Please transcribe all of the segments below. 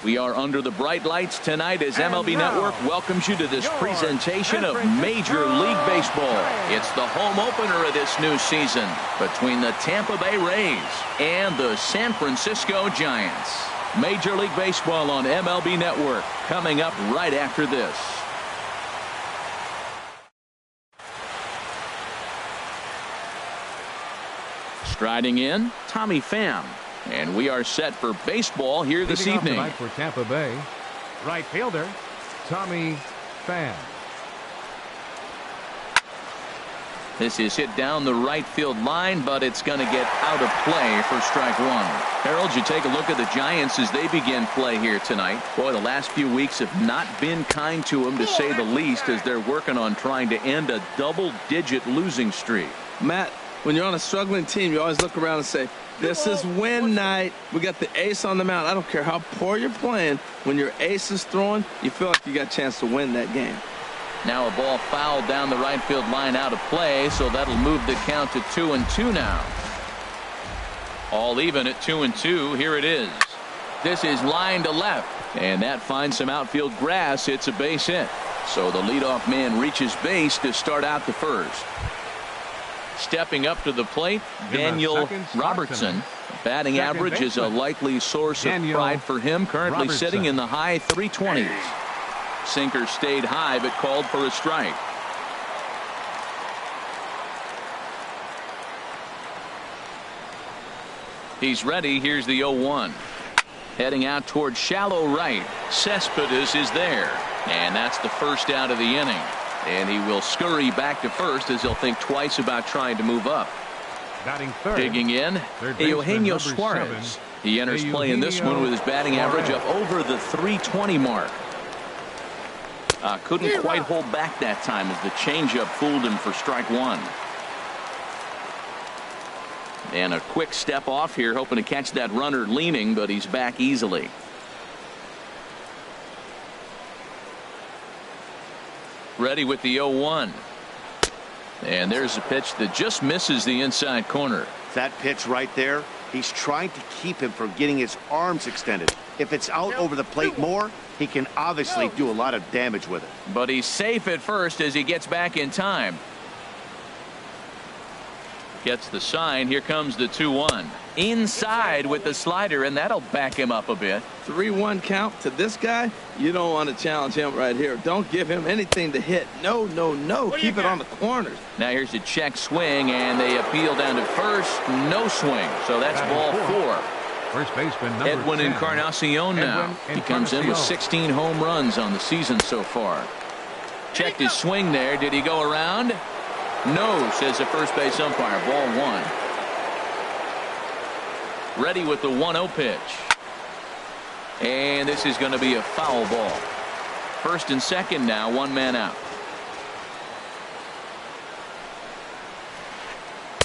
We are under the bright lights tonight as MLB Network welcomes you to this presentation of Major League Baseball. It's the home opener of this new season between the Tampa Bay Rays and the San Francisco Giants. Major League Baseball on MLB Network coming up right after this. Striding in, Tommy Pham. And we are set for baseball here this evening. Tonight for Tampa Bay, right fielder Tommy Pham. This is hit down the right field line, but it's going to get out of play for strike one. Harold, you take a look at the Giants as they begin play here tonight. Boy, the last few weeks have not been kind to them, to say the least, as they're working on trying to end a double-digit losing streak. Matt, when you're on a struggling team, you always look around and say, this is win night. We got the ace on the mound. I don't care how poor you're playing. When your ace is throwing, you feel like you got a chance to win that game. Now a ball fouled down the right field line, out of play, so that'll move the count to 2-2 now. All even at 2-2. Here it is. This is line to left, and that finds some outfield grass. It's a base hit. So the leadoff man reaches base to start out the first. Stepping up to the plate, Daniel Robertson. Batting average is a likely source of pride for him, currently sitting in the high 320s. Sinker stayed high but called for a strike. He's ready. Here's the 0-1. Heading out towards shallow right. Cespedes is there, and that's the first out of the inning. And he will scurry back to first as he'll think twice about trying to move up. Batting third. Digging in, Eugenio Suarez. He enters play in this one with his batting average up over the 320 mark. Couldn't quite hold back that time as the changeup fooled him for strike one. And a quick step off here, hoping to catch that runner leaning, but he's back easily. Ready with the 0-1. And there's a pitch that just misses the inside corner. That pitch right there, he's trying to keep him from getting his arms extended. If it's out over the plate more, he can obviously do a lot of damage with it. But he's safe at first as he gets back in time. Gets the sign. Here comes the 2-1. Inside with the slider, and that'll back him up a bit. 3-1 count to this guy. You don't want to challenge him right here. Don't give him anything to hit. No, no, no. Keep it on the corners. Now here's a check swing, and they appeal down to first. No swing. So that's ball four. First baseman Edwin Encarnacion now. He comes in with 16 home runs on the season so far. Checked his swing there. Did he go around? No, says the first base umpire. Ball one. Ready with the 1-0 pitch. And this is going to be a foul ball. First and second now, one man out.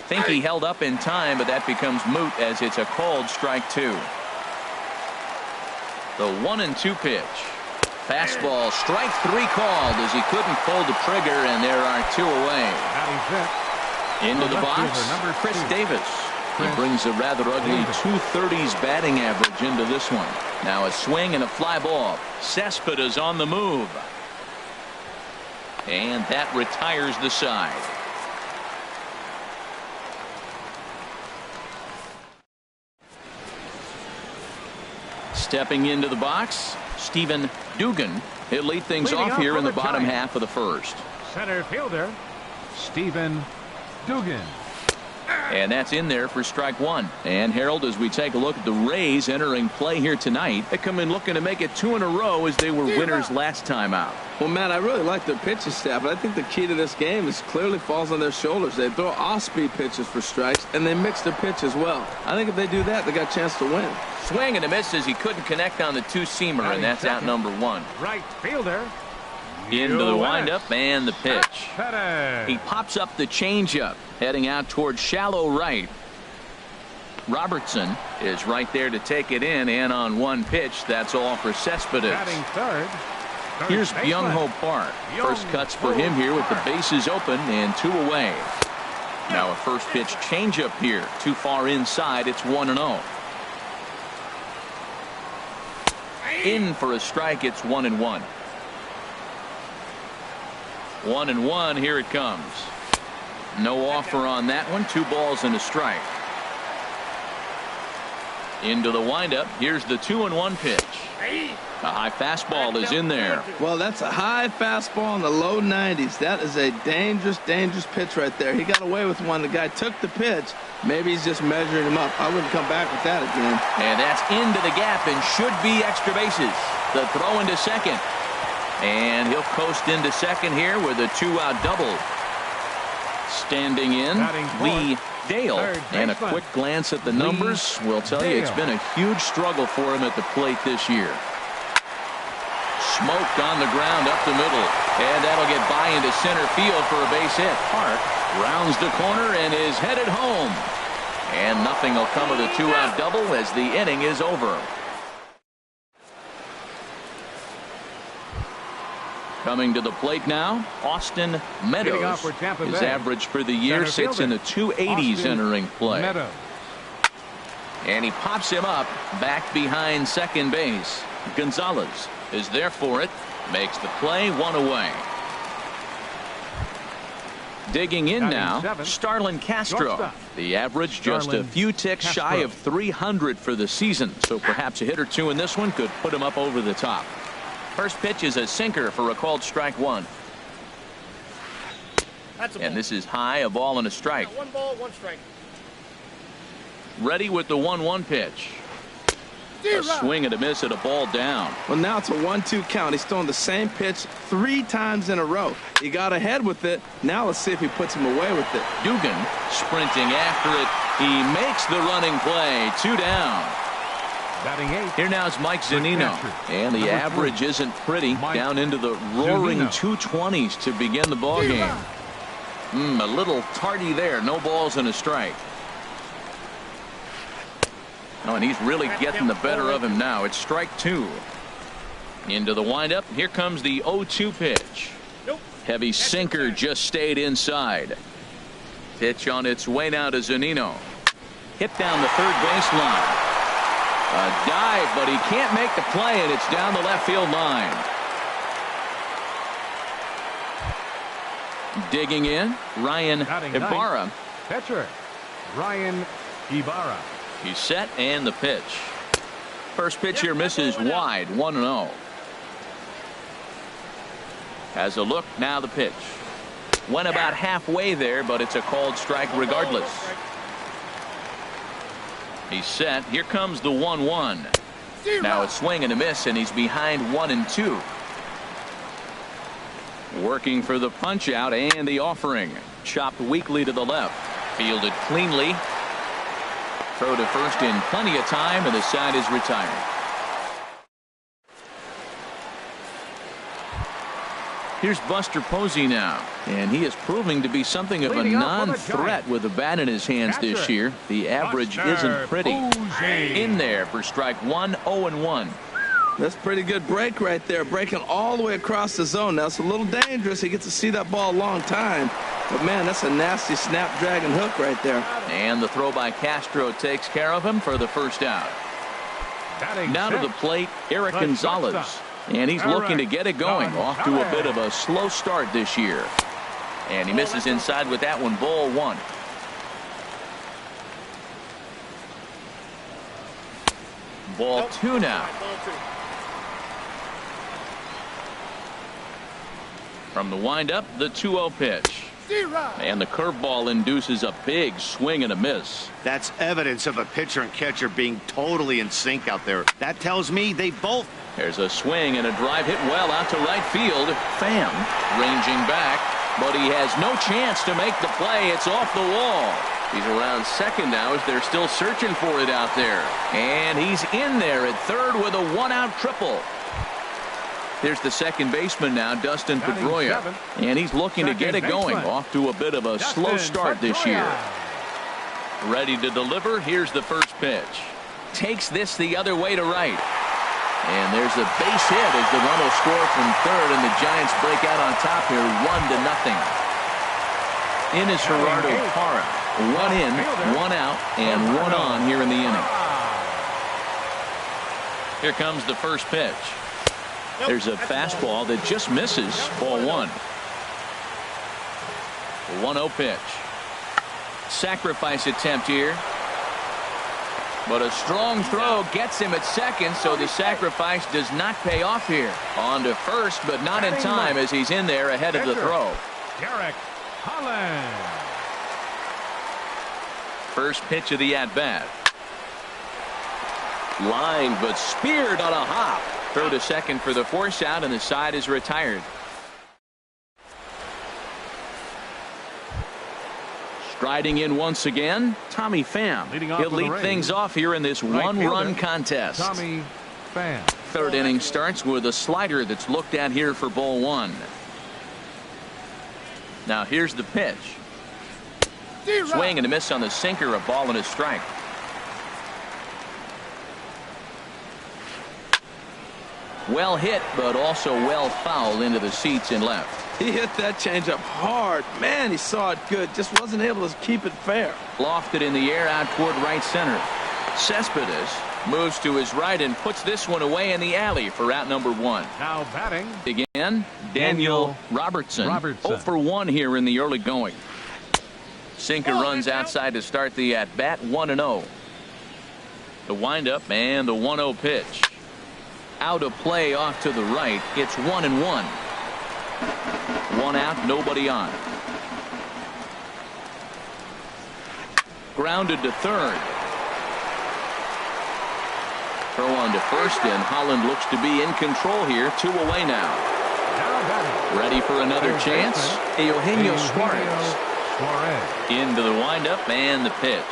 Think he held up in time, but that becomes moot as it's a called strike two. The 1-2 pitch. Fastball, strike three called as he couldn't pull the trigger, and there are two away. Into the box, Chris Davis. He brings a rather ugly 230s batting average into this one. Now a swing and a fly ball. Cespedes on the move. And that retires the side. Stepping into the box, Stephen Dugan. He'll lead things off here in the bottom half of the first. Center fielder Stephen Dugan. And that's in there for strike one. And Harold, as we take a look at the Rays entering play here tonight, they come in looking to make it two in a row as they were winners last time out. Well, Matt, I really like their pitching staff, but I think the key to this game is clearly falls on their shoulders. They throw off-speed pitches for strikes, and they mix their pitch as well. I think if they do that, they got a chance to win. Swing and a miss as he couldn't connect on the two-seamer, and that's out number one. Right fielder. Into the windup and the pitch. He pops up the changeup, heading out towards shallow right. Robertson is right there to take it in, and on one pitch, that's all for Cespedes. Here's Byung-Ho Park. First cuts for him here with the bases open and two away. Now a first pitch changeup here. Too far inside. It's 1-0. in for a strike. It's 1-1. 1-1. Here it comes. No offer on that one. 2 balls and a strike. Into the windup. Here's the 2-1 pitch. A high fastball is in there. Well, that's a high fastball in the low 90s. That is a dangerous, dangerous pitch right there. He got away with one. The guy took the pitch. Maybe he's just measuring him up. I wouldn't come back with that again. And that's into the gap and should be extra bases. The throw into second. And he'll coast into second here with a 2-out double. Standing in, Lee Dale. And a quick glance at the numbers will tell you it's been a huge struggle for him at the plate this year. Smoked on the ground up the middle. And that'll get by into center field for a base hit. Park rounds the corner and is headed home. And nothing will come of the 2-out double as the inning is over. Coming to the plate now, Austin Meadows. His average for the year sits in the 280s entering play. Meadows. And he pops him up back behind second base. Gonzalez is there for it. Makes the play, 1 away. Digging in now, Starlin Castro. The average just a few ticks shy of 300 for the season. So perhaps a hit or two in this one could put him up over the top. First pitch is a sinker for a called strike 1. And this is high, a ball and a strike. 1 ball, 1 strike. Ready with the 1-1 pitch. A swing and a miss at a ball down. Well, now it's a 1-2 count. He's throwing the same pitch 3 times in a row. He got ahead with it. Now let's see if he puts him away with it. Dugan sprinting after it. He makes the running play. 2 down. Batting 8. Here now is Mike Zunino. And the average isn't pretty. Down into the roaring 220s to begin the ball game. A little tardy there. No balls and a strike. Oh, and he's really getting the better of him now. It's strike 2. Into the windup. Here comes the 0-2 pitch. Heavy sinker just stayed inside. Pitch on its way now to Zunino. Hit down the third baseline. A dive, but he can't make the play, and it's down the left field line. Digging in, Ryan Ibarra. Pitcher, Ryan Ibarra. He's set, and the pitch. First pitch here misses wide, 1-0. Has a look, now the pitch. Went about halfway there, but it's a called strike regardless. He's set. Here comes the 1-1. Now a swing and a miss, and he's behind 1-2. Working for the punch out and the offering. Chopped weakly to the left. Fielded cleanly. Throw to first in plenty of time, and the side is retired. Here's Buster Posey now, and he is proving to be something of a non-threat with a bat in his hands this year. The average isn't pretty. In there for strike 1, 0-1. That's a pretty good break right there, breaking all the way across the zone. Now it's a little dangerous. He gets to see that ball a long time, but man, that's a nasty snapdragon hook right there. And the throw by Castro takes care of him for the first out. Now to the plate, Eric Gonzalez. And he's looking to get it going. Off to a bit of a slow start this year. And he misses inside with that one. Ball 1. Ball 2 now. From the windup, the 2-0 pitch. And the curveball induces a big swing and a miss. That's evidence of a pitcher and catcher being totally in sync out there. That tells me they both. There's a swing and a drive hit well out to right field. Pham ranging back, but he has no chance to make the play. It's off the wall. He's around second now as they're still searching for it out there. And he's in there at third with a 1-out triple. Here's the second baseman now, Dustin Pedroia. And he's looking to get it going. Off to a bit of a slow start this year. Ready to deliver. Here's the first pitch. Takes this the other way to right. And there's a base hit as the run will score from third, and the Giants break out on top here 1-0. In is Gerardo Parra. 1 in, 1 out, and 1 on here in the inning. Here comes the first pitch. There's a fastball that just misses. Ball one. 1-0 pitch. Sacrifice attempt here. But a strong throw gets him at second, so the sacrifice does not pay off here. On to first, but not in time as he's in there ahead of the throw. Derek Holland. First pitch of the at-bat. Line, but speared on a hop. Throw to second for the force out, and the side is retired. Striding in once again, Tommy Pham. He'll lead things off here in this one-run contest. Tommy Pham. Third inning starts with a slider that's looked at here for ball one. Now here's the pitch. Swing and a miss on the sinker, a ball and a strike. Well hit, but also well fouled into the seats in left. He hit that changeup hard. Man, he saw it good. Just wasn't able to keep it fair. Lofted in the air out toward right center. Cespedes moves to his right and puts this one away in the alley for out number one. Now batting. Again, Daniel Robertson. 0 for 1 here in the early going. Sinker runs outside to start the at-bat, 1-0. The windup and the 1-0 pitch. Out of play off to the right. It's 1-1. One out, nobody on. Grounded to third. Throw on to first, and Holland looks to be in control here. 2 away now. Ready for another chance. Eugenio Suarez. Into the windup and the pitch.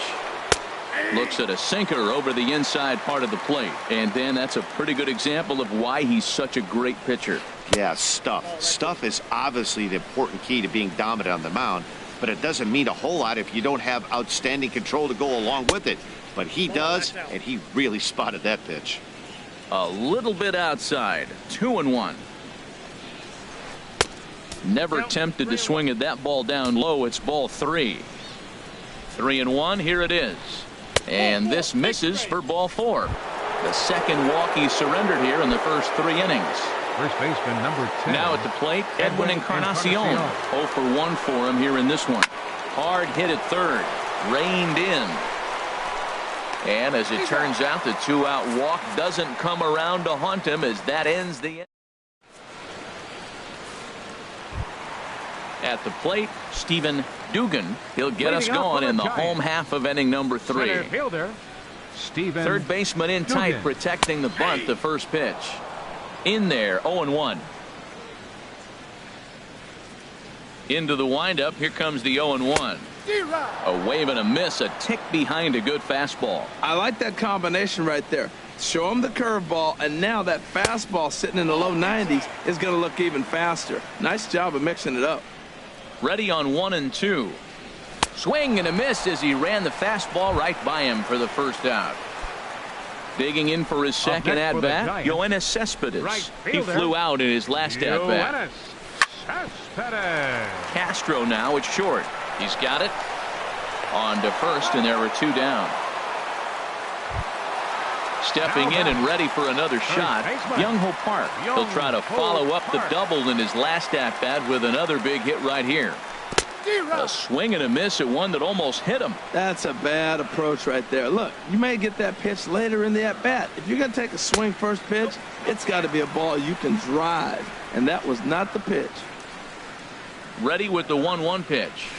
Looks at a sinker over the inside part of the plate. And then that's a pretty good example of why he's such a great pitcher. Yeah, stuff. Stuff is obviously the important key to being dominant on the mound, but it doesn't mean a whole lot if you don't have outstanding control to go along with it. But he does, and he really spotted that pitch. A little bit outside. 2-1. Never tempted to swing at that ball down low. It's ball 3. 3-1. Here it is. And this misses for ball 4. The second walk he surrendered here in the first 3 innings. First baseman number 10. Now at the plate, Edwin Encarnacion. 0 for 1 for him here in this one. Hard hit at third. Reined in. And as it turns out, the 2-out walk doesn't come around to haunt him as that ends the inning. At the plate, Stephen Dugan. He'll get us going in the home half of inning number 3. Center fielder, Stephen Third baseman in tight, Dugan. protecting the bunt, the first pitch. In there, 0-1. Into the windup, here comes the 0-1. A wave and a miss, a tick behind a good fastball. I like that combination right there. Show him the curveball, and now that fastball sitting in the low 90s is going to look even faster. Nice job of mixing it up. Ready on 1-2. Swing and a miss as he ran the fastball right by him for the first out. Digging in for his second at-bat, Yoenis Cespedes. He flew out in his last at-bat. Castro now at short. He's got it. On to first, and there are 2 down. Stepping in and ready for another shot, Young-Ho Park. He'll try to follow up the double in his last at-bat with another big hit right here. A swing and a miss at one that almost hit him. That's a bad approach right there. Look, you may get that pitch later in the at-bat. If you're going to take a swing first pitch, it's got to be a ball you can drive, and that was not the pitch. Ready with the 1-1 pitch.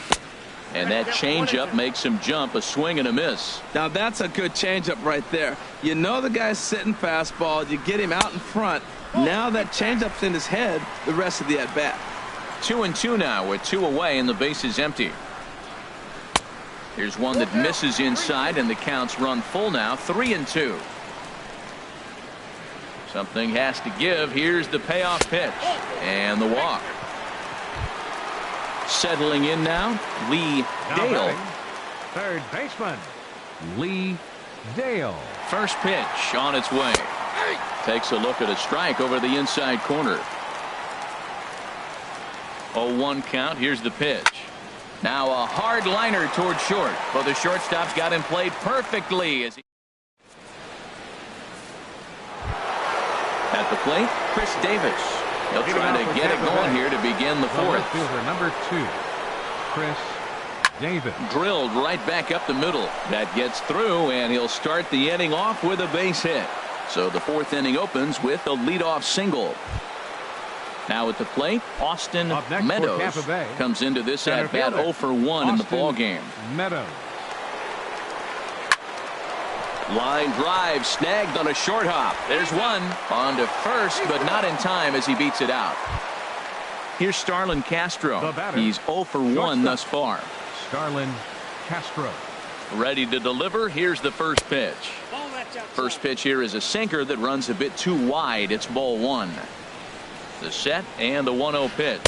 And that changeup makes him jump, a swing and a miss. Now that's a good changeup right there. You know the guy's sitting fastball. You get him out in front. Now that changeup's in his head the rest of the at-bat. 2-2 now with 2 away and the base is empty. Here's one that misses inside and the count's run full now. 3-2. Something has to give. Here's the payoff pitch and the walk. Settling in now, Lee Dale. Third baseman, Lee Dale. First pitch on its way. Takes a look at a strike over the inside corner. 0-1 count. Here's the pitch. Now a hard liner toward short. But the shortstop's got him played perfectly as he At the plate, Chris Davis. He'll try to get it going here to begin the fourth. Fielder number 2, Chris Davis. Drilled right back up the middle. That gets through, and he'll start the inning off with a base hit. So the fourth inning opens with a leadoff single. Now at the plate, Austin Meadows comes into this at bat 0 for 1 in the ball game. Meadows. Line drive snagged on a short hop. There's one on to first, but not in time as he beats it out. Here's Starlin Castro. He's 0 for 1 thus far. Starlin Castro. Ready to deliver. Here's the first pitch. First pitch here is a sinker that runs a bit too wide. It's ball 1. The set and the 1-0 pitch.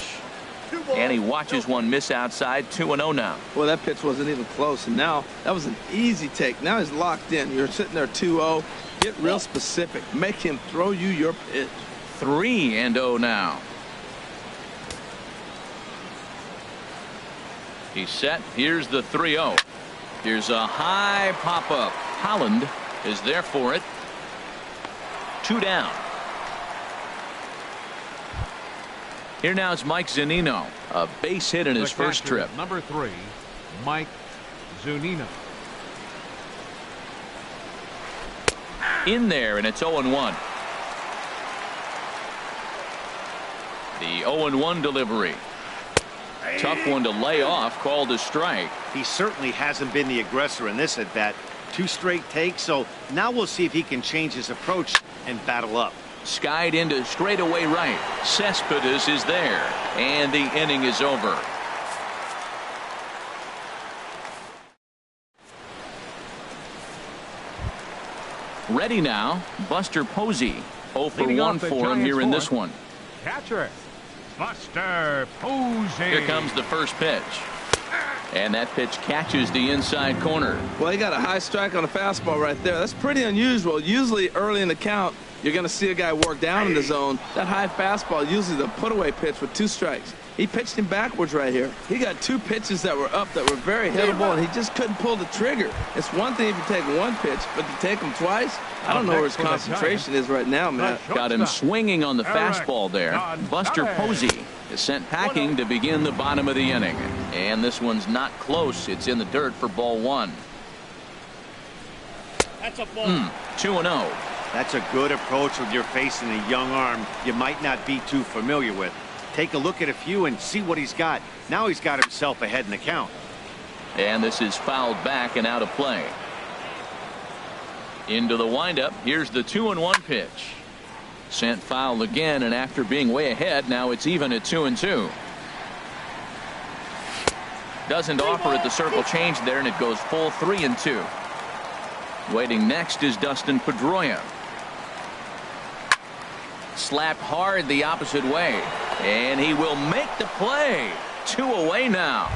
And he watches one miss outside. 2-0 now. Well, that pitch wasn't even close. And now that was an easy take. Now he's locked in. You're sitting there 2-0. Get real specific. Make him throw you your pitch. 3-0 now. He's set. Here's the 3-0. Here's a high pop-up. Holland is there for it. 2 down. Here now is Mike Zunino. A base hit in his first trip. Number 3, Mike Zunino. In there, and it's 0-1. The 0-1 delivery. Tough one to lay off, called a strike. He certainly hasn't been the aggressor in this at bat. 2 straight takes, so now we'll see if he can change his approach and battle up. Skied into straightaway right. Cespedes is there, and the inning is over. Ready now, Buster Posey. 0 for 1 for him here in this one. Catcher, Buster Posey. Here comes the first pitch. And that pitch catches the inside corner. Well, he got a high strike on a fastball right there. That's pretty unusual. Usually early in the count, you're going to see a guy work down in the zone. That high fastball, usually the put-away pitch with 2 strikes. He pitched him backwards right here. He got 2 pitches that were up that were very hittable, and he just couldn't pull the trigger. It's one thing if you take 1 pitch, but to take him twice, I don't know where his concentration is right now, Matt. Got him swinging on the fastball there. Buster Posey is sent packing to begin the bottom of the inning. And this one's not close. It's in the dirt for ball 1. That's a ball. 2-0. That's a good approach when you're facing a young arm you might not be too familiar with. Take a look at a few and see what he's got. Now he's got himself ahead in the count. And this is fouled back and out of play. Into the windup. Here's the 2-1 pitch. Sent foul again, and after being way ahead, now it's even at 2-2. Doesn't offer at the circle change there, and it goes full 3-2. Waiting next is Dustin Pedroia. Slapped hard the opposite way, and he will make the play. 2 away now.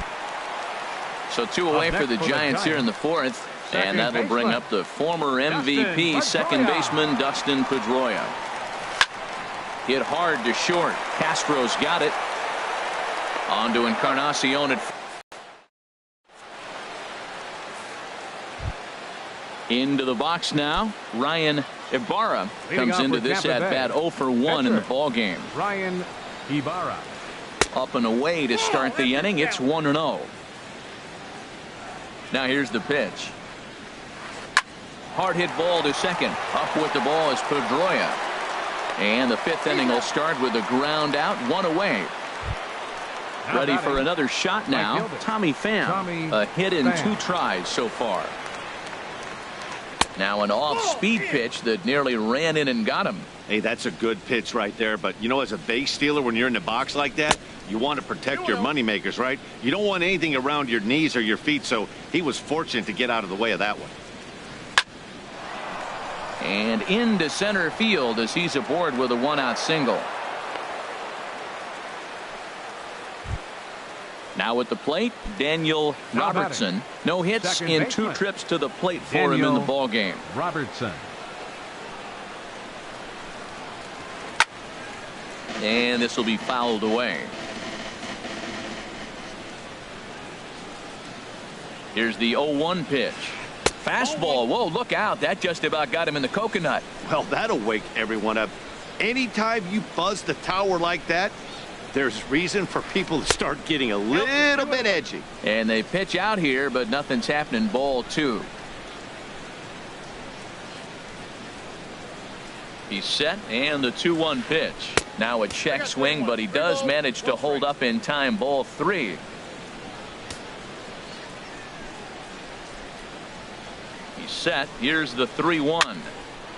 So 2 away for the Giants here in the 4th, and that'll bring up the former MVP second baseman Dustin Pedroia. Hit hard to short. Castro's got it. On to Encarnacion at into the box now. Ryan Ibarra comes into this at bat 0 for 1 in the ball game. Ryan Ibarra. Up and away to start the inning. It's 1-0. Now here's the pitch. Hard hit ball to second. Up with the ball is Pedroia. And the 5th inning will start with a ground out, 1 away. Ready for another shot now. Tommy Pham. A hit in 2 tries so far. Now an off-speed pitch that nearly ran in and got him. Hey, that's a good pitch right there. But, you know, as a base stealer, when you're in the box like that, you want to protect your moneymakers, right? You don't want anything around your knees or your feet, so he was fortunate to get out of the way of that one. And into center field as he's aboard with a 1-out single. Now at the plate, Daniel Robertson. No hits in 2 trips to the plate for him in the ball game. Robertson. And this will be fouled away. Here's the 0-1 pitch. Fastball. Whoa, look out. That just about got him in the coconut. Well, that'll wake everyone up. Anytime you buzz the tower like that, there's reason for people to start getting a little bit edgy. And they pitch out here, but nothing's happening. Ball 2. He's set, and the 2-1 pitch. Now a check swing, but he does manage to hold up in time. Ball 3. He's set. Here's the 3-1.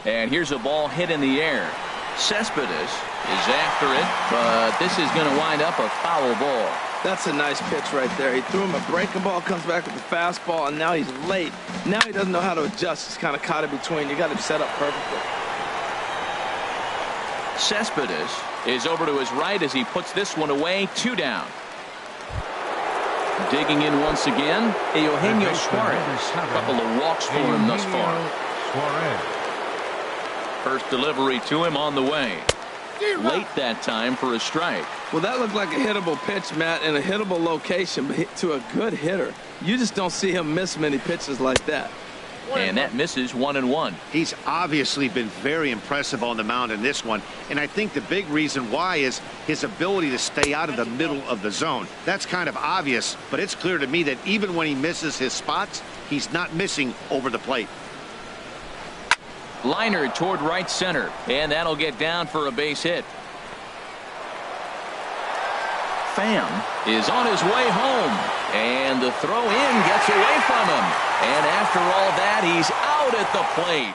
And here's a ball hit in the air. Cespedes is after it, but this is going to wind up a foul ball. That's a nice pitch right there. He threw him a breaking ball, comes back with the fastball, and now he's late. Now he doesn't know how to adjust. He's kind of caught in between. You got him set up perfectly. Cespedes is over to his right as he puts this one away. 2 down. Digging in once again, Eugenio Suarez. A couple of walks for him thus far. First delivery to him on the way. Late that time for a strike. Well, that looked like a hittable pitch, Matt, in a hittable location, but hit to a good hitter. You just don't see him miss many pitches like that. And that misses 1-1. He's obviously been very impressive on the mound in this one, and I think the big reason why is his ability to stay out of the middle of the zone. That's kind of obvious, but it's clear to me that even when he misses his spots, he's not missing over the plate. Liner toward right center, and that'll get down for a base hit. Pham is on his way home, and the throw in gets away from him. And after all that, he's out at the plate.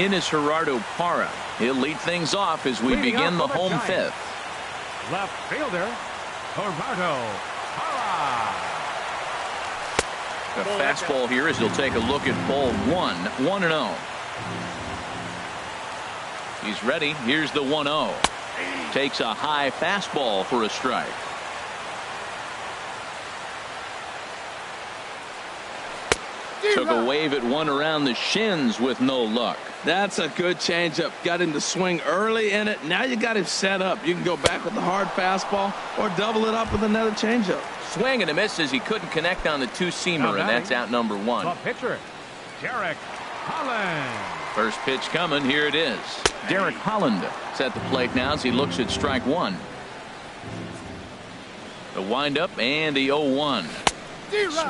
In is Gerardo Parra. He'll lead things off as we begin the home fifth. Left fielder, Gerardo Parra. A fastball here as he'll take a look at ball 1. 1-0. He's ready. Here's the 1-0. Takes a high fastball for a strike. Took a wave at one around the shins with no luck. That's a good changeup. Got him to swing early in it. Now you got him set up. You can go back with the hard fastball or double it up with another changeup. Swing and a miss as he couldn't connect on the 2-seamer, and that's out number 1. The pitcher, Derek Holland. First pitch coming. Here it is. Derek Holland is at the plate now as he looks at strike 1. The windup and the 0-1.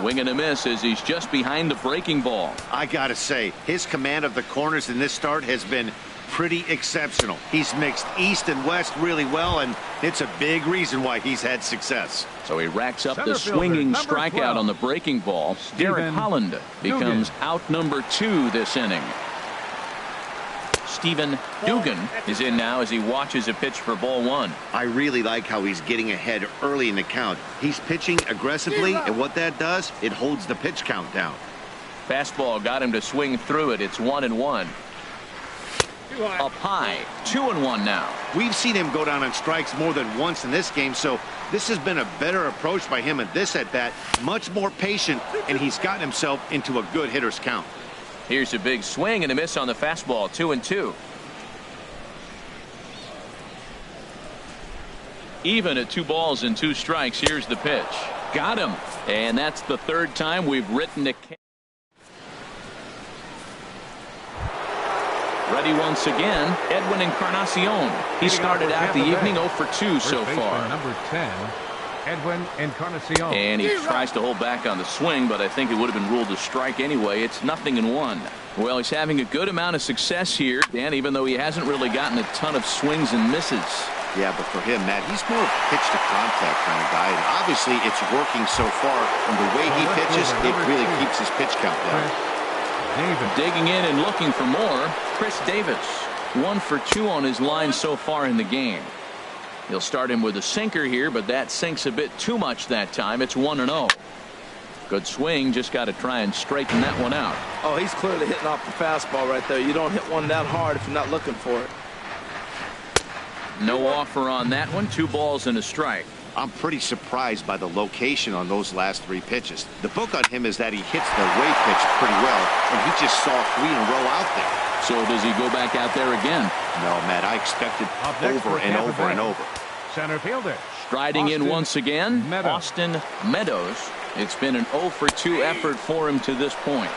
Swing and a miss as he's just behind the breaking ball. I gotta say, his command of the corners in this start has been pretty exceptional. He's mixed east and west really well, and it's a big reason why he's had success. So he racks up the swinging strikeout on the breaking ball. Derek Holland becomes out number 2 this inning. Stephen Dugan is in now as he watches a pitch for ball 1. I really like how he's getting ahead early in the count. He's pitching aggressively, and what that does, it holds the pitch count down. Fastball got him to swing through it. It's 1-1. Up high, 2-1 now. We've seen him go down on strikes more than once in this game, so this has been a better approach by him at this at-bat. Much more patient, and he's gotten himself into a good hitter's count. Here's a big swing and a miss on the fastball. 2-2. Even at 2 balls and 2 strikes. Here's the pitch. Got him. And that's the 3rd time we've written a. Ready once again, Edwin Encarnacion. He started out the evening 0 for 2 so far. Number 10, Edwin Encarnacion. And he tries to hold back on the swing, but I think it would have been ruled a strike anyway. It's 0-1. Well, he's having a good amount of success here, Dan, even though he hasn't really gotten a ton of swings and misses. Yeah, but for him, Matt, he's more pitch to contact kind of guy, and obviously it's working so far. And the way he pitches, it really keeps his pitch count down. Digging in and looking for more, Chris Davis. 1 for 2 on his line so far in the game. He'll start him with a sinker here, but that sinks a bit too much that time. It's 1-0. Good swing, just got to try and straighten that one out. Oh, he's clearly hitting off the fastball right there. You don't hit one that hard if you're not looking for it. No offer on that one. 2 balls and a strike. I'm pretty surprised by the location on those last 3 pitches. The book on him is that he hits the way pitch pretty well, and he just saw 3 in a row out there. So does he go back out there again? No, Matt, I expected over and over and over. Center fielder. Striding in once again, Austin Meadows. It's been an 0 for 2 effort for him to this point.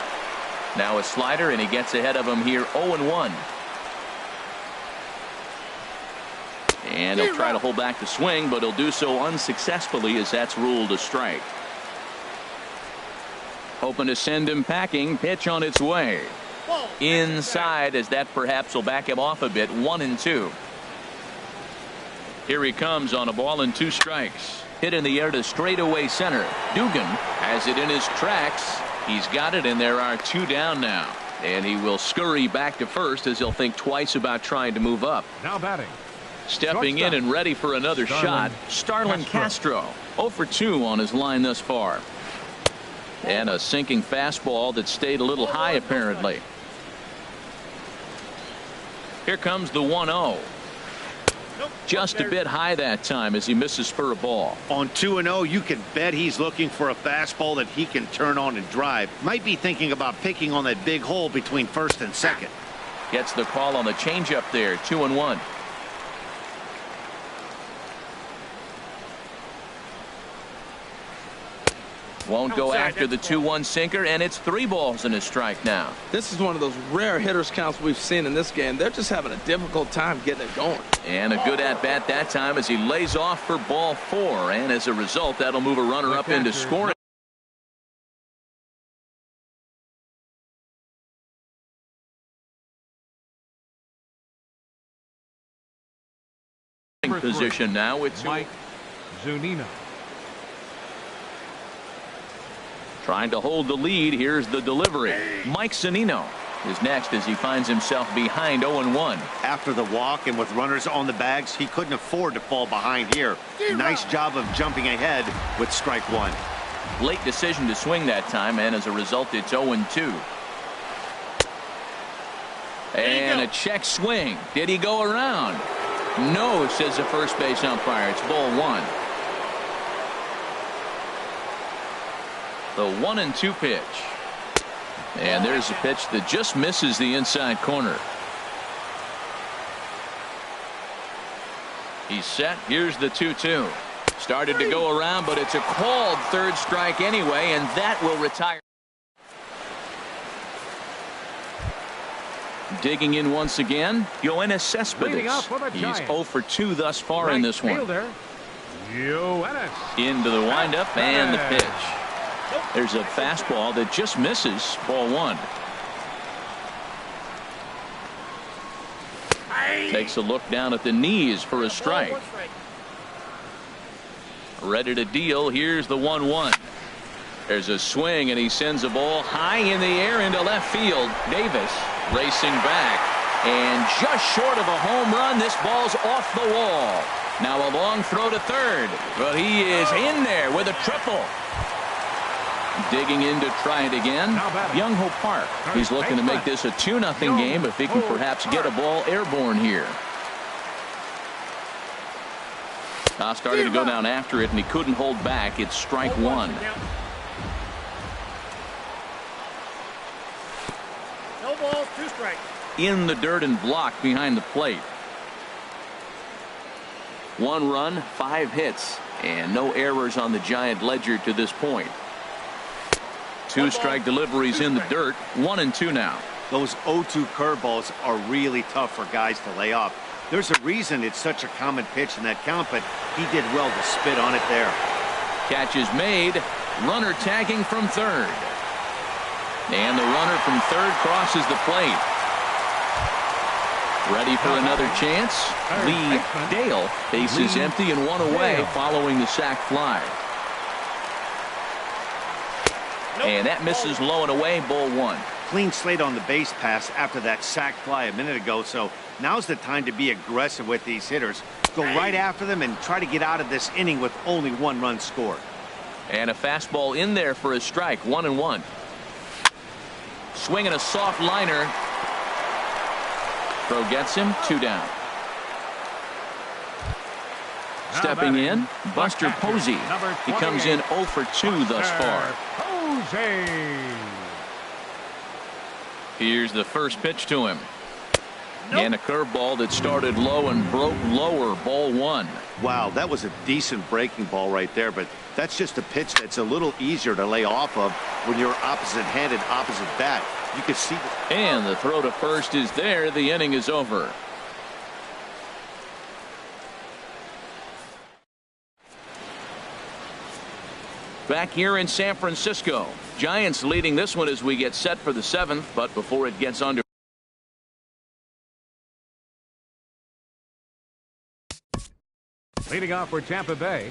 Now a slider, and he gets ahead of him here 0-1. And he'll try to hold back the swing, but he'll do so unsuccessfully as that's ruled a strike. Hoping to send him packing. Pitch on its way. Inside, as that perhaps will back him off a bit. 1-2. Here he comes on a ball and 2 strikes. Hit in the air to straightaway center. Dugan has it in his tracks. He's got it, and there are 2 down now. And he will scurry back to first as he'll think twice about trying to move up. Now batting. Stepping in and ready for another shot, Starlin Castro. 0 for 2 on his line thus far. And a sinking fastball that stayed a little high apparently. Here comes the 1-0. Just a bit high that time as he misses for a ball. On 2-0, you can bet he's looking for a fastball that he can turn on and drive. Might be thinking about picking on that big hole between first and second. Gets the call on the changeup there. 2-1. Won't go after the 2-1 sinker, and it's 3 balls and a strike now. This is one of those rare hitters counts we've seen in this game. They're just having a difficult time getting it going. And a good at-bat that time as he lays off for ball 4. And as a result, that'll move a runner up into scoring position now with Mike Zunino. Trying to hold the lead. Here's the delivery. Mike Zunino is next as he finds himself behind 0-1. After the walk and with runners on the bags, he couldn't afford to fall behind here. Nice job of jumping ahead with strike 1. Late decision to swing that time, and as a result, it's 0-2. And a check swing. Did he go around? No, says the first base umpire. It's ball 1. The 1-2 pitch. And there's a pitch that just misses the inside corner. He's set. Here's the 2-2. Started to go around, but it's a called third strike anyway, and that will retire. Digging in once again, Yoenis Cespedes. He's 0 for 2 thus far in this one. Into the windup and the pitch. There's a fastball that just misses. Ball 1. Takes a look down at the knees for a strike. Ready to deal. Here's the 1-1. There's a swing, and he sends a ball high in the air into left field. Davis racing back, and just short of a home run. This ball's off the wall. Now a long throw to third, but he is in there with a triple. Digging in to try it again. Young-Ho Park. He's looking to make this a 2-0 game if he can perhaps get a ball airborne here. Started to go down after it, and he couldn't hold back. It's strike 1. No balls, 2 strikes. In the dirt and blocked behind the plate. 1 run, 5 hits, and no errors on the Giant ledger to this point. 2 strike deliveries in the dirt. 1-2 now. Those 0-2 curveballs are really tough for guys to lay off. There's a reason it's such a common pitch in that count, but he did well to spit on it there. Catch is made. Runner tagging from third. And the runner from third crosses the plate. Ready for another chance. Lee Dale bases empty and 1 away following the sac fly. And that misses low and away. Ball 1. Clean slate on the base pass after that sac fly a minute ago, so now's the time to be aggressive with these hitters. Go right after them and try to get out of this inning with only 1 run scored. And a fastball in there for a strike. 1-1. Swinging a soft liner. Throw gets him. 2 down. Stepping in, Buster Posey. He comes in 0 for 2 thus far. Here's the first pitch to him. And a curveball that started low and broke lower. Ball 1. Wow, that was a decent breaking ball right there, but that's just a pitch that's a little easier to lay off of when you're opposite-handed, opposite bat. You can see it. And the throw to first is there. The inning is over. Back here in San Francisco, Giants leading this one as we get set for the 7th, but before it gets under. Leading off for Tampa Bay,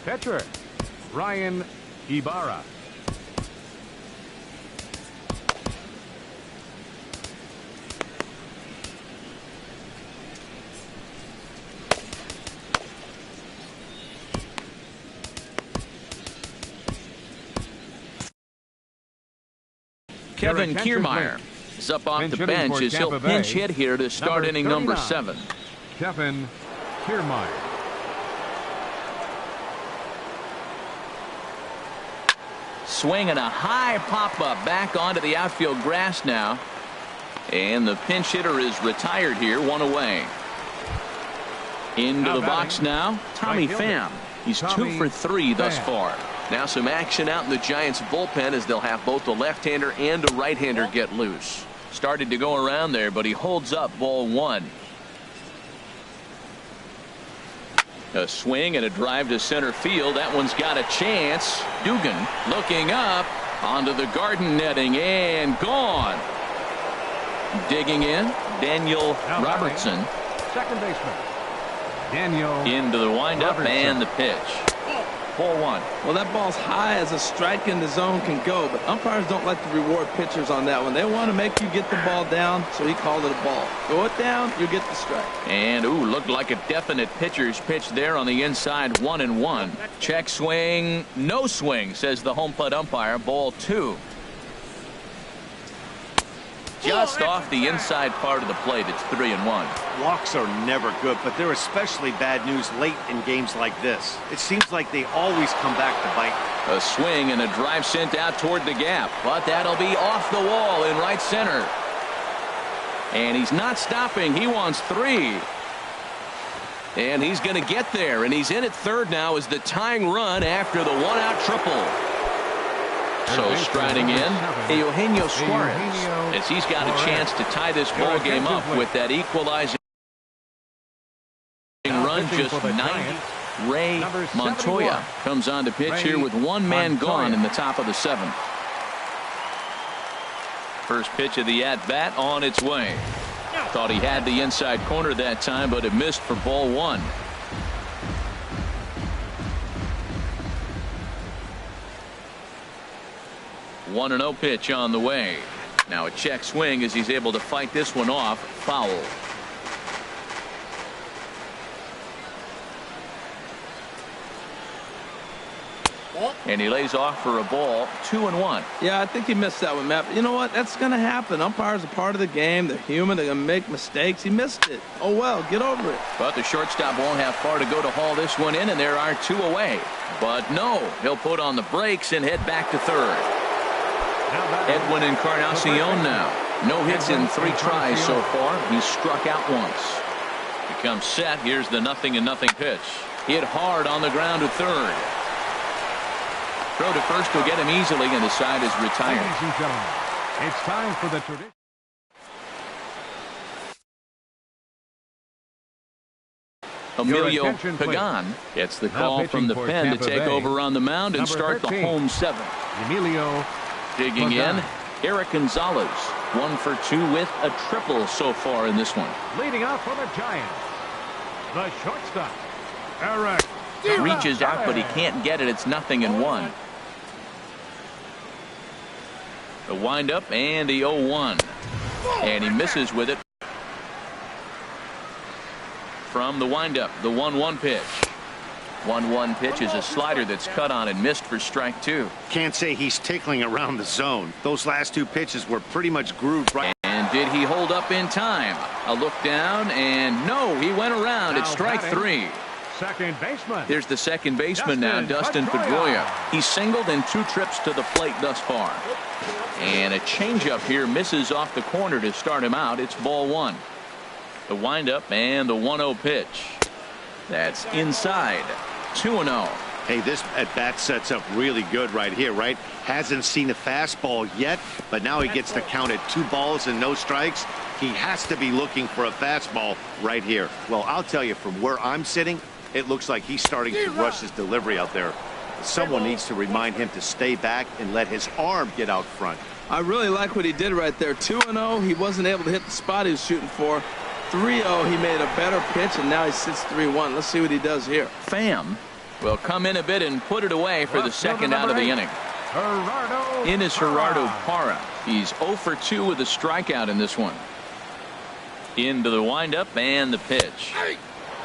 pitcher Ryan Ibarra. Kevin Kiermaier is up off the bench as he'll pinch hit here to start inning number 7. Kevin Kiermaier. Swing and a high pop-up back onto the outfield grass now. And the pinch hitter is retired here, one away. Into the box now, Tommy Pham. He's 2 for 3 thus far. Now some action out in the Giants bullpen as they'll have both a left-hander and a right-hander get loose. Started to go around there, but he holds up ball 1. A swing and a drive to center field. That one's got a chance. Dugan looking up onto the garden netting and gone. Digging in, Daniel Robertson. Second baseman Daniel into the windup and the pitch. Ball 1. Well, that ball's high as a strike in the zone can go, but umpires don't like to reward pitchers on that one. They want to make you get the ball down, so he called it a ball. Go it down, you get the strike. And looked like a definite pitcher's pitch there on the inside. 1-1. Check swing, no swing, says the home plate umpire. Ball 2. Just off the inside part of the plate. It's 3-1. Walks are never good, but they're especially bad news late in games like this. It seems like they always come back to bite. A swing and a drive sent out toward the gap, but that'll be off the wall in right center. And he's not stopping. He wants 3. And he's going to get there, and he's in at third now as the tying run after the 1-out triple. So striding in, Eugenio Suarez, as he's got a chance to tie this ball game up with that equalizing run just 90. Ray Montoya comes on to pitch here with one man gone in the top of the 7th. First pitch of the at-bat on its way. Thought he had the inside corner that time, but it missed for ball 1. 1-0 pitch on the way. Now a check swing as he's able to fight this one off. Foul. And he lays off for a ball. 2-1. Yeah, I think he missed that one, Matt. But you know what? That's going to happen. Umpires are part of the game. They're human. They're going to make mistakes. He missed it. Oh, well, get over it. But the shortstop won't have far to go to haul this one in, and there are 2 away. But no, he'll put on the brakes and head back to third. Edwin Encarnacion now. No hits in 3 tries so far. He's struck out once. Becomes set. Here's the 0-0 pitch. Hit hard on the ground to third. Throw to first will get him easily, and the side is retired. Ladies and gentlemen, it's time for the tradition. Emilio Pagan gets the call from the pen to take over on the mound and start the home 7th. Emilio digging in, Eric Gonzalez, 1 for 2 with a triple so far in this one. Leading off for the Giants, the shortstop, Eric. Reaches out, but he can't get it. It's 0-1. The windup and the 0-1. And he misses with it. From the windup, the 1-1 pitch. 1-1 pitch is a slider that's cut on and missed for strike 2. Can't say he's tickling around the zone. Those last 2 pitches were pretty much grooved right. And did he hold up in time? A look down, and no, he went around. It's strike 3. Second baseman. There's the second baseman now, Dustin Pedroia. He's singled in 2 trips to the plate thus far. And a changeup here misses off the corner to start him out. It's ball 1. The windup and the 1-0 pitch. That's inside. 2-0. Hey, this at-bat sets up really good right here, right? Hasn't seen a fastball yet, but now he gets to count at 2 balls and no strikes. He has to be looking for a fastball right here. Well, I'll tell you, from where I'm sitting, it looks like he's starting to rush his delivery out there. Someone needs to remind him to stay back and let his arm get out front. I really like what he did right there. 2-0, he wasn't able to hit the spot he was shooting for. 3-0, he made a better pitch, and now he sits 3-1. Let's see what he does here. Pham will come in a bit and put it away for the second out of the inning. In is Gerardo Parra. He's 0 for 2 with a strikeout in this one. Into the windup and the pitch.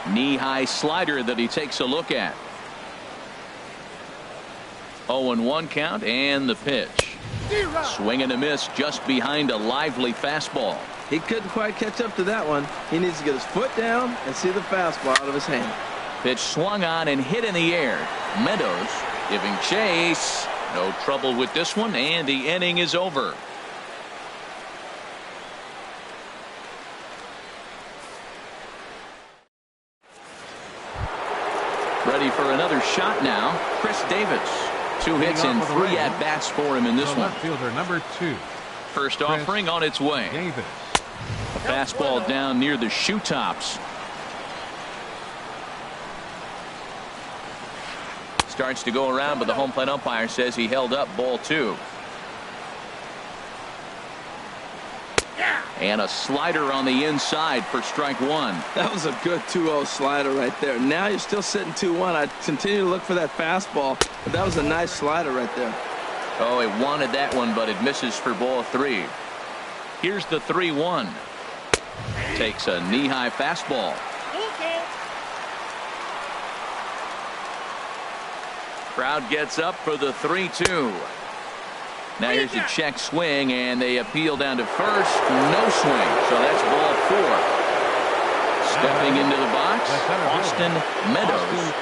Knee-high slider that he takes a look at. 0-1 count and the pitch. Swing and a miss just behind a lively fastball. He couldn't quite catch up to that one. He needs to get his foot down and see the fastball out of his hand. Pitch swung on and hit in the air. Meadows giving chase. No trouble with this one, and the inning is over. Ready for another shot now. Chris Davis. 2 hits and 3 at-bats for him in this one. Left fielder number 2. First offering on its way. Davis. A fastball down near the shoe tops. Starts to go around, but the home plate umpire says he held up ball 2. And a slider on the inside for strike 1. That was a good 2-0 slider right there. Now you're still sitting 2-1. I continue to look for that fastball, but that was a nice slider right there. Oh, he wanted that one, but it misses for ball 3. Here's the 3-1. Takes a knee-high fastball. Crowd gets up for the 3-2. Now here's a check swing, and they appeal down to first. No swing, so that's ball 4. Stepping into the box, Austin Meadows.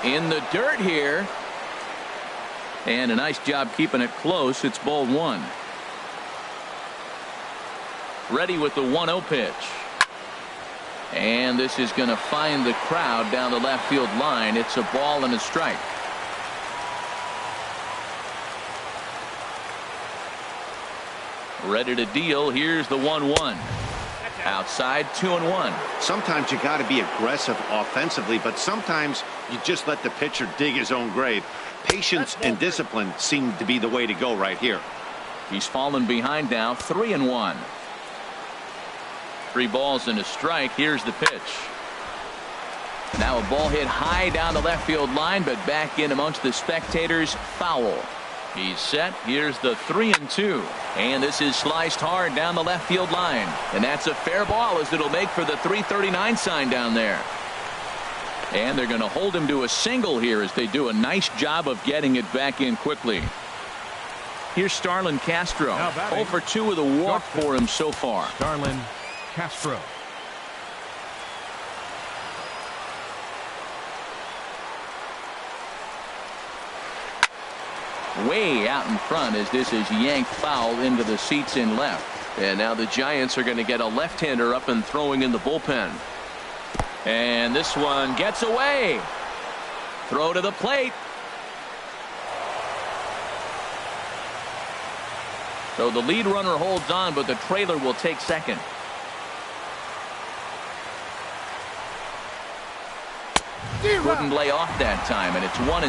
In the dirt here. And a nice job keeping it close. It's ball 1. Ready with the 1-0 pitch. And this is going to find the crowd down the left field line. It's a ball and a strike. Ready to deal. Here's the 1-1. Outside, 2-1. Sometimes you got to be aggressive offensively, but sometimes you just let the pitcher dig his own grave. Patience and discipline seem to be the way to go right here. He's fallen behind now, 3-1. 3 balls and a strike. Here's the pitch. Now a ball hit high down the left field line, but back in amongst the spectators. Foul. He's set. Here's the 3-2. And this is sliced hard down the left field line. And that's a fair ball, as it'll make for the 339 sign down there. And they're going to hold him to a single here as they do a nice job of getting it back in quickly. Here's Starlin Castro. 0 for 2 with a walk for him so far. Starlin Castro. Way out in front as this is yanked foul into the seats in left. And now the Giants are going to get a left-hander up and throwing in the bullpen. And this one gets away. Throw to the plate. So the lead runner holds on, but the trailer will take second. Couldn't lay off that time, and it's 1-2.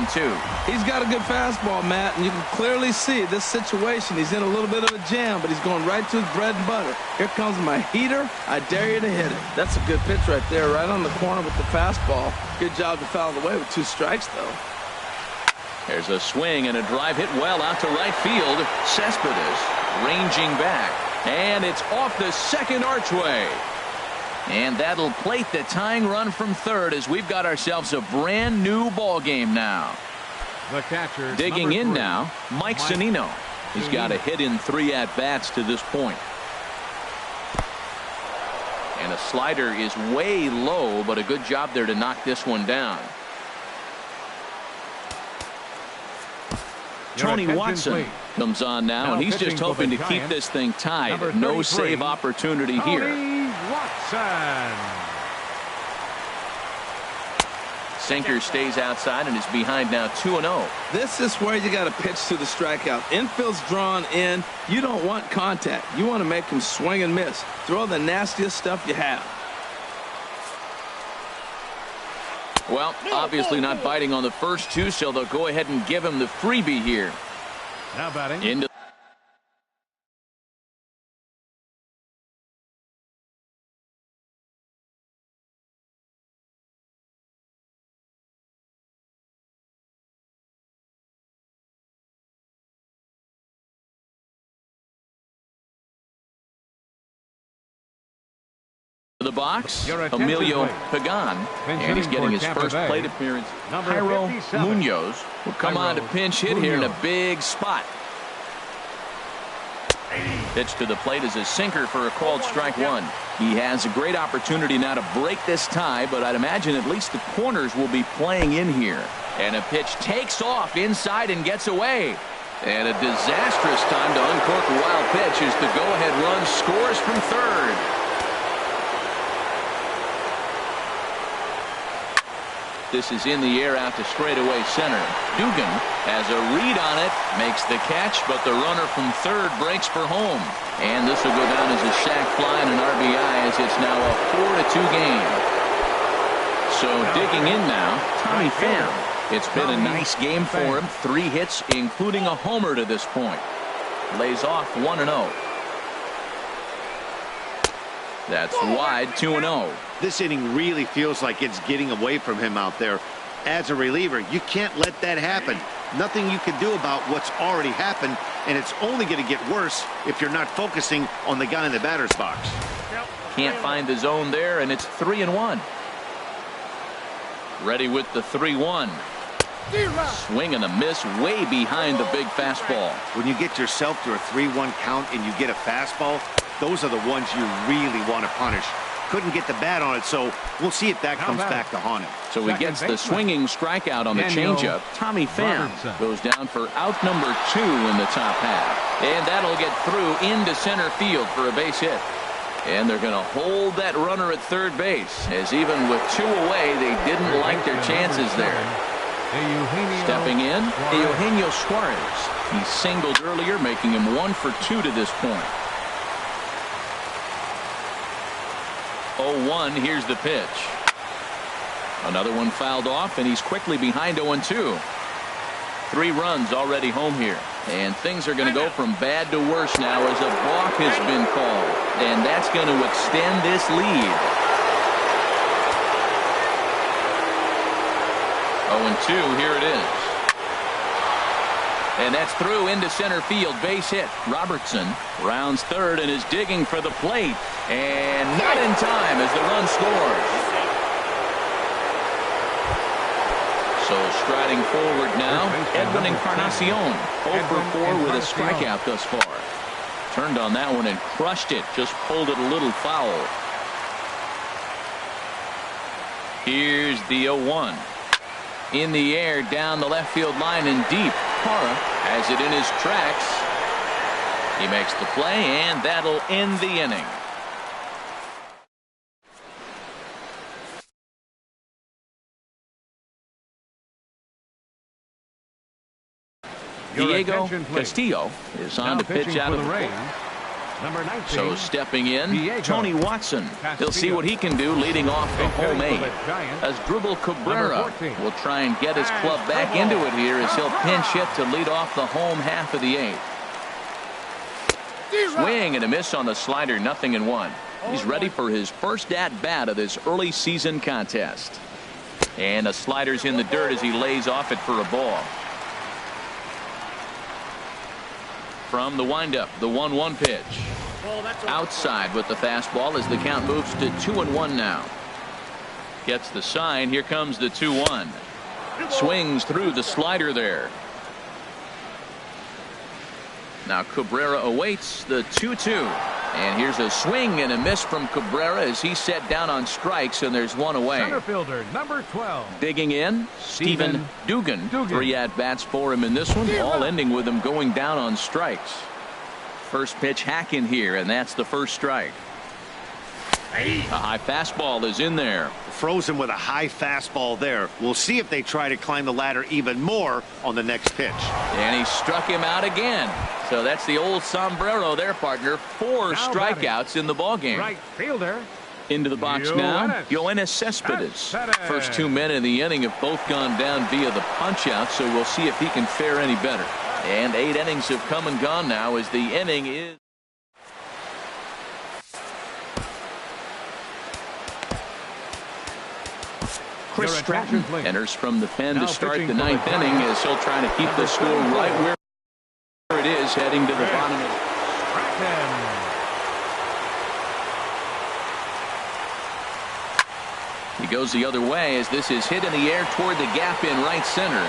He's got a good fastball, Matt, and you can clearly see this situation. He's in a little bit of a jam, but he's going right to his bread and butter. Here comes my heater. I dare you to hit it. That's a good pitch right there, right on the corner with the fastball. Good job to foul it away with 2 strikes, though. There's a swing and a drive hit well out to right field. Cespedes ranging back, and it's off the second archway. And that'll plate the tying run from third as we've got ourselves a brand new ball game now. The catcher digging in now, Mike Zunino. He's got a hit in 3 at-bats to this point. And a slider is way low, but a good job there to knock this one down. Tony Watson comes on now, and he's just hoping to keep this thing tied. No save opportunity here. Watson. sinker stays outside and is behind now 2-0. This is where you got to pitch to the strikeout. Infield's drawn in. You don't want contact. You want to make him swing and miss. Throw the nastiest stuff you have. Well, obviously not biting on the first two, so they'll go ahead and give him the freebie here. Now batting. Into the box, Emilio Pagan, and he's getting his first plate appearance. Jairo Munoz will come on to pinch hit here in a big spot. Pitch to the plate is a sinker for a called strike one. He has a great opportunity now to break this tie, but I'd imagine at least the corners will be playing in here. And a pitch takes off inside and gets away. And a disastrous time to uncork a wild pitch as the go-ahead run scores from third. This is in the air out to straightaway center. Dugan has a read on it, makes the catch, but the runner from third breaks for home. And this will go down as a sac fly and an RBI as it's now a 4-2 game. So digging in now, Tommy Pham. It's been a nice game for him. 3 hits, including a homer to this point. Lays off 1-0. That's wide, 2-0. This inning really feels like it's getting away from him out there. As a reliever, you can't let that happen. Nothing you can do about what's already happened, and it's only going to get worse if you're not focusing on the guy in the batter's box. Can't find the zone there, and it's 3-1. Ready with the 3-1. Swing and a miss way behind the big fastball. When you get yourself to a 3-1 count and you get a fastball, those are the ones you really want to punish. Couldn't get the bat on it, so we'll see if that comes back to haunt him. So he gets the swinging strikeout on the changeup. Tommy Pham goes down for out number 2 in the top half. And that'll get through into center field for a base hit. And they're going to hold that runner at third base, as even with 2 away, they didn't like their chances there. Stepping in, Eugenio Suarez. He singled earlier, making him 1 for 2 to this point. 0-1, here's the pitch. Another one fouled off, and he's quickly behind 0-2. 3 runs already home here. And things are going to go from bad to worse now as a balk has been called. And that's going to extend this lead. 0-2, here it is. And that's through into center field, base hit. Robertson rounds third and is digging for the plate. And not in time as the run scores. So striding forward now, Edwin Encarnacion, 0 for 4 with a strikeout thus far. Turned on that one and crushed it, just pulled it a little foul. Here's the 0-1. In the air, down the left field line and deep. Parra has it in his tracks. He makes the play, and that'll end the inning. Diego Castillo is on to pitch out of the Rays. Number 19, so stepping in, Tony Watson. He'll see what he can do leading off the home 8. As Dribble Cabrera will try and get his club back into it here as he'll pinch hit to lead off the home half of the 8th. Swing and a miss on the slider, 0-1. He's ready for his first at-bat of this early season contest. And the slider's in the dirt as he lays off it for a ball. From the windup, the 1-1 pitch. Outside with the fastball as the count moves to 2-1 now. Gets the sign. Here comes the 2-1. Swings through the slider there. Now Cabrera awaits the 2-2. And here's a swing and a miss from Cabrera as he's set down on strikes, and there's 1 away. Center fielder, number 12. Digging in, Stephen Dugan. 3 at-bats for him in this one, all ending with him going down on strikes. First pitch hack in here, and that's the first strike. A high fastball is in there. Frozen with a high fastball there. We'll see if they try to climb the ladder even more on the next pitch. And he struck him out again. So that's the old sombrero there, partner. 4 strikeouts in the ballgame. Right fielder. Into the box now, Yoenis Cespedes. First 2 men in the inning have both gone down via the punch-out, so we'll see if he can fare any better. And 8 innings have come and gone now as the inning is. Chris Stratton enters from the pen to start the 9th inning as he'll try to keep the score right where it is heading to the bottom of it. He goes the other way as this is hit in the air toward the gap in right center.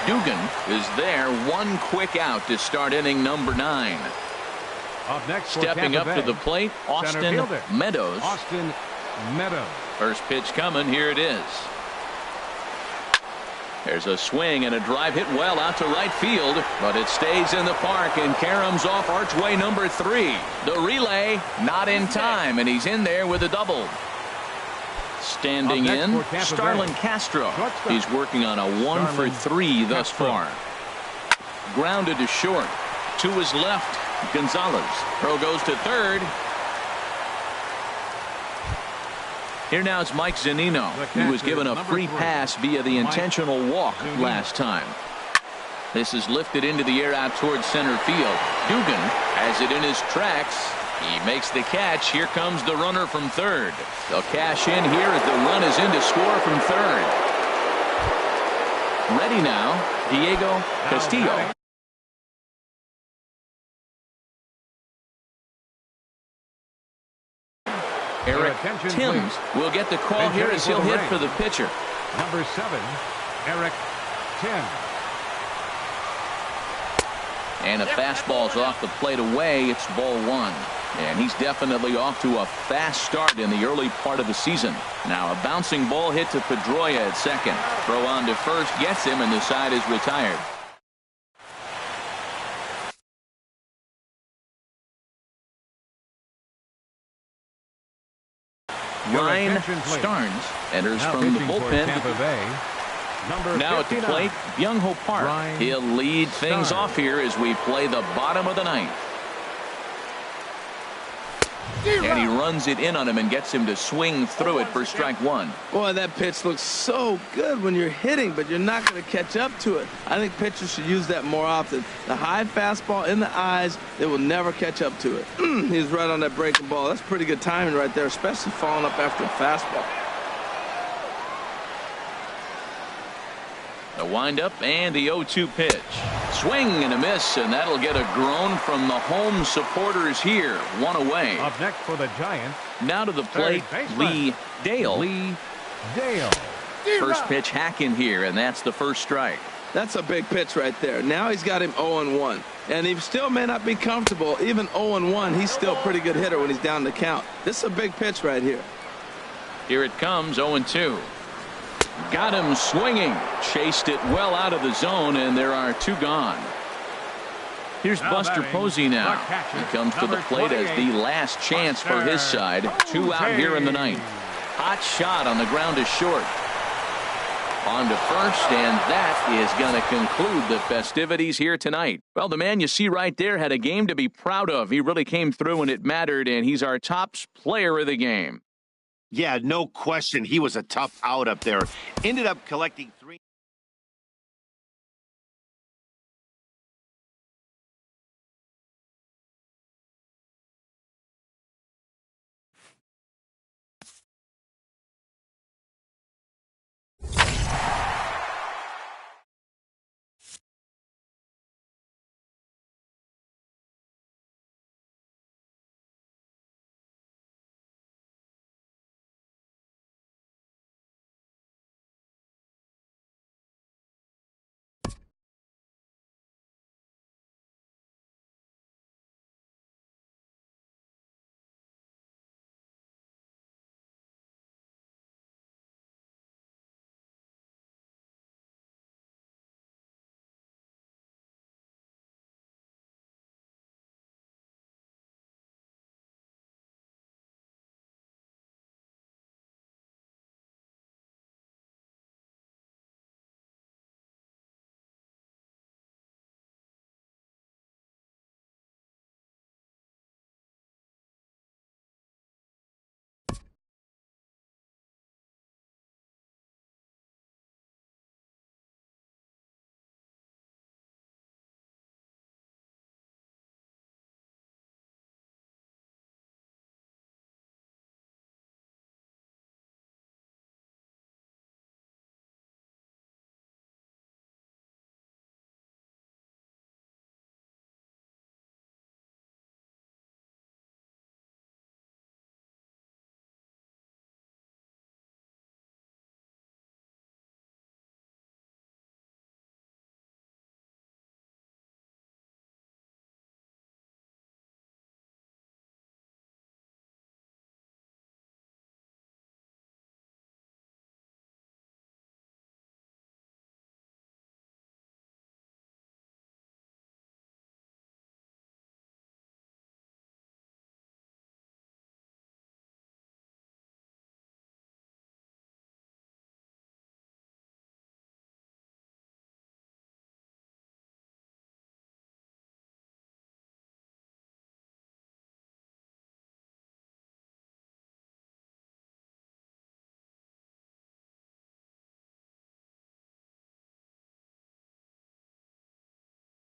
Dugan is there. 1 quick out to start inning number 9. Up next, stepping up to the plate, Austin Meadows. Austin Meadows. First pitch coming. Here it is. There's a swing and a drive hit well out to right field, but it stays in the park and caroms off archway number 3. The relay not in time, and he's in there with a double. Standing in, Starlin Castro. He's working on a 1 for 3 thus far. Grounded to short. To his left, Gonzalez. Throw goes to third. Here now is Mike Zunino, who was given a free pass via the intentional walk last time. This is lifted into the air out towards center field. Dugan has it in his tracks. He makes the catch. Here comes the runner from third. They'll cash in here as the run is in to score from third. Ready now, Diego Castillo. Eric Timms will get the call here as he'll hit for the pitcher. Number 7, Eric Timms. And a fastball's off the plate away. It's ball 1. And he's definitely off to a fast start in the early part of the season. Now a bouncing ball hit to Pedroia at second. Throw on to first gets him, and the side is retired. Ryan Starnes enters from the bullpen. Now at the plate, Byung-Ho Park. He'll lead things off here as we play the bottom of the 9th. And he runs it in on him and gets him to swing through it for strike 1. Boy, that pitch looks so good when you're hitting, but you're not going to catch up to it. I think pitchers should use that more often. The high fastball in the eyes, they will never catch up to it. He's right on that breaking ball. That's pretty good timing right there, especially following up after a fastball. The windup and the 0-2 pitch. Swing and a miss, and that'll get a groan from the home supporters here. 1 away. Up next for the Giants. Now to the plate, Lee Dale. First pitch hack in here, and that's the first strike. That's a big pitch right there. Now he's got him 0-1. And he still may not be comfortable. Even 0-1, he's still a pretty good hitter when he's down the count. This is a big pitch right here. Here it comes, 0-2. Got him swinging. Chased it well out of the zone, and there are 2 gone. Here's Buster Posey now. He comes to the plate as the last chance for his side. 2 out here in the 9th. Hot shot on the ground to short. On to first, and that is going to conclude the festivities here tonight. Well, the man you see right there had a game to be proud of. He really came through when it mattered, and he's our top player of the game. Yeah, no question. He was a tough out up there. Ended up collecting 3.